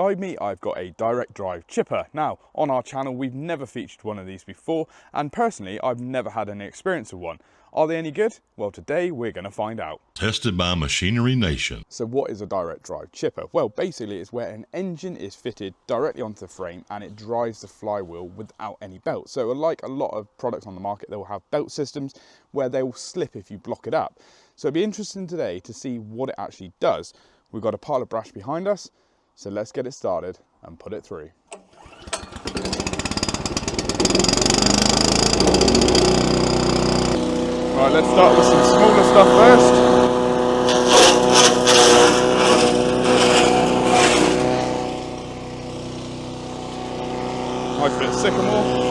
Beside me, I've got a direct drive chipper. Now, on our channel, we've never featured one of these before, and personally, I've never had any experience with one. Are they any good? Well, today we're going to find out. Tested by Machinery Nation. So what is a direct drive chipper? Well, basically it's where an engine is fitted directly onto the frame and it drives the flywheel without any belt. So like a lot of products on the market, they will have belt systems where they will slip if you block it up. So it'd be interesting today to see what it actually does. We've got a pile of brash behind us, so let's get it started and put it through. Right, let's start with some smaller stuff first. Nice bit of Sycamore.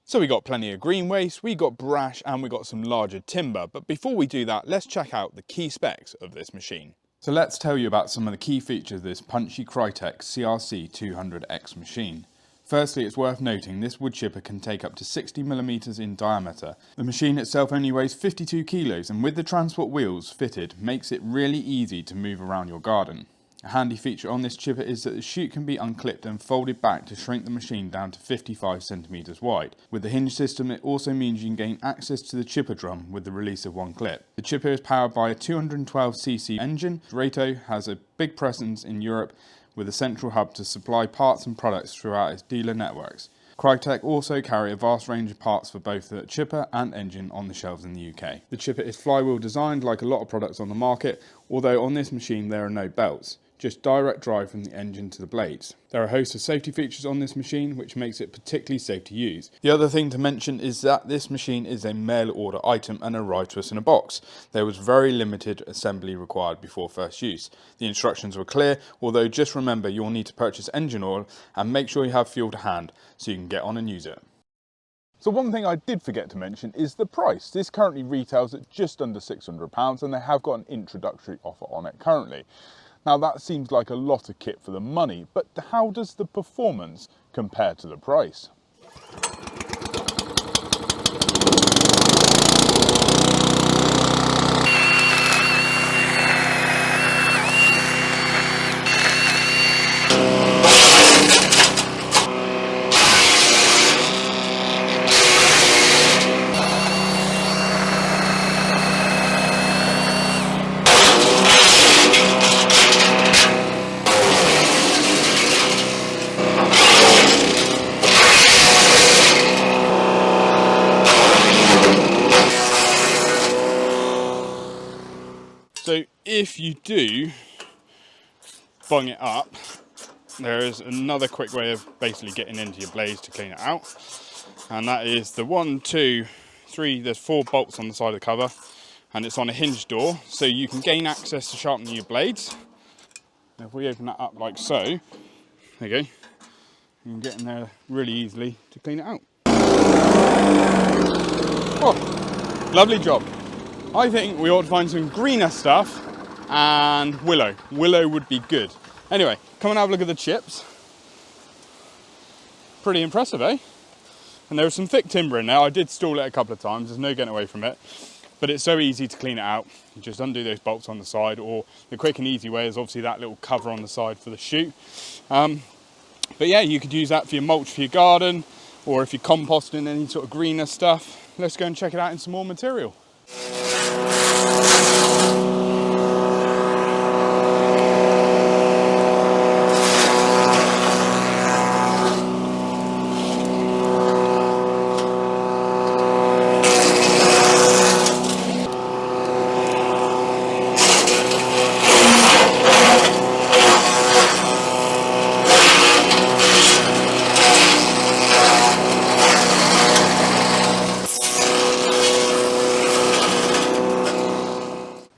So we got plenty of green waste, we got brash, and we got some larger timber. But before we do that, let's check out the key specs of this machine. So let's tell you about some of the key features of this punchy Crytek CRC 200X machine. Firstly, it's worth noting this wood chipper can take up to 60mm in diameter. The machine itself only weighs 52 kilos, and with the transport wheels fitted, makes it really easy to move around your garden. A handy feature on this chipper is that the chute can be unclipped and folded back to shrink the machine down to 55cm wide. With the hinge system, it also means you can gain access to the chipper drum with the release of one clip. The chipper is powered by a 212cc engine. Rato has a big presence in Europe with a central hub to supply parts and products throughout its dealer networks. Crytek also carry a vast range of parts for both the chipper and engine on the shelves in the UK. The chipper is flywheel designed like a lot of products on the market, although on this machine there are no belts. Just direct drive from the engine to the blades. There are a host of safety features on this machine which makes it particularly safe to use. The other thing to mention is that this machine is a mail order item and arrived to us in a box. There was very limited assembly required before first use. The instructions were clear, although just remember you'll need to purchase engine oil and make sure you have fuel to hand so you can get on and use it. So one thing I did forget to mention is the price. This currently retails at just under £600 and they have got an introductory offer on it currently. Now that seems like a lot of kit for the money, but how does the performance compare to the price? So if you do bung it up, there is another quick way of basically getting into your blades to clean it out. And that is the 1, 2, 3, there's 4 bolts on the side of the cover and it's on a hinge door. So you can gain access to sharpening your blades. Now if we open that up like so, there you go. You can get in there really easily to clean it out. Oh, lovely job. I think we ought to find some greener stuff and willow. Willow would be good. Anyway, come and have a look at the chips. Pretty impressive, eh? And there was some thick timber in there. I did stall it a couple of times. There's no getting away from it. But it's so easy to clean it out. You just undo those bolts on the side, or the quick and easy way is obviously that little cover on the side for the chute. But yeah, you could use that for your mulch for your garden, or if you're composting any sort of greener stuff. Let's go and check it out in some more material.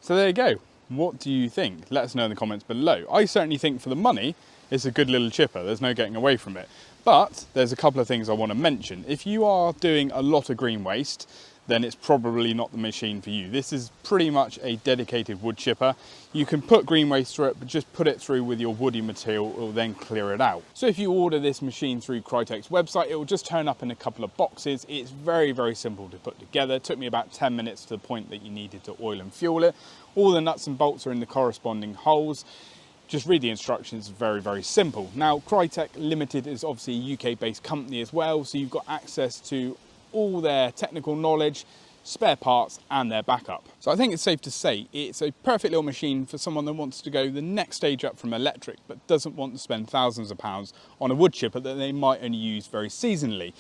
So there you go. What do you think? Let us know in the comments below. I certainly think for the money, it's a good little chipper. There's no getting away from it. But there's a couple of things I want to mention. If you are doing a lot of green waste, then it's probably not the machine for you. This is pretty much a dedicated wood chipper. You can put green waste through it, but just put it through with your woody material, it will then clear it out. So if you order this machine through Crytek's website, it will just turn up in a couple of boxes. It's very, very simple to put together. It took me about 10 minutes to the point that you needed to oil and fuel it. All the nuts and bolts are in the corresponding holes. Just read the instructions, very, very simple. Now, Crytek Limited is obviously a UK-based company as well, so you've got access to all their technical knowledge, spare parts and their backup. So I think it's safe to say it's a perfect little machine for someone that wants to go the next stage up from electric but doesn't want to spend thousands of pounds on a wood chipper that they might only use very seasonally.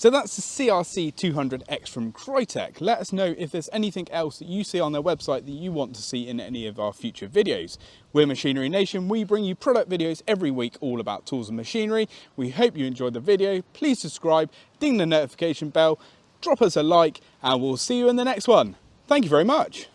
So that's the CRC 200X from Crytek. Let us know if there's anything else that you see on their website that you want to see in any of our future videos. We're Machinery Nation. We bring you product videos every week all about tools and machinery. We hope you enjoyed the video. Please subscribe, ding the notification bell, drop us a like, and we'll see you in the next one. Thank you very much.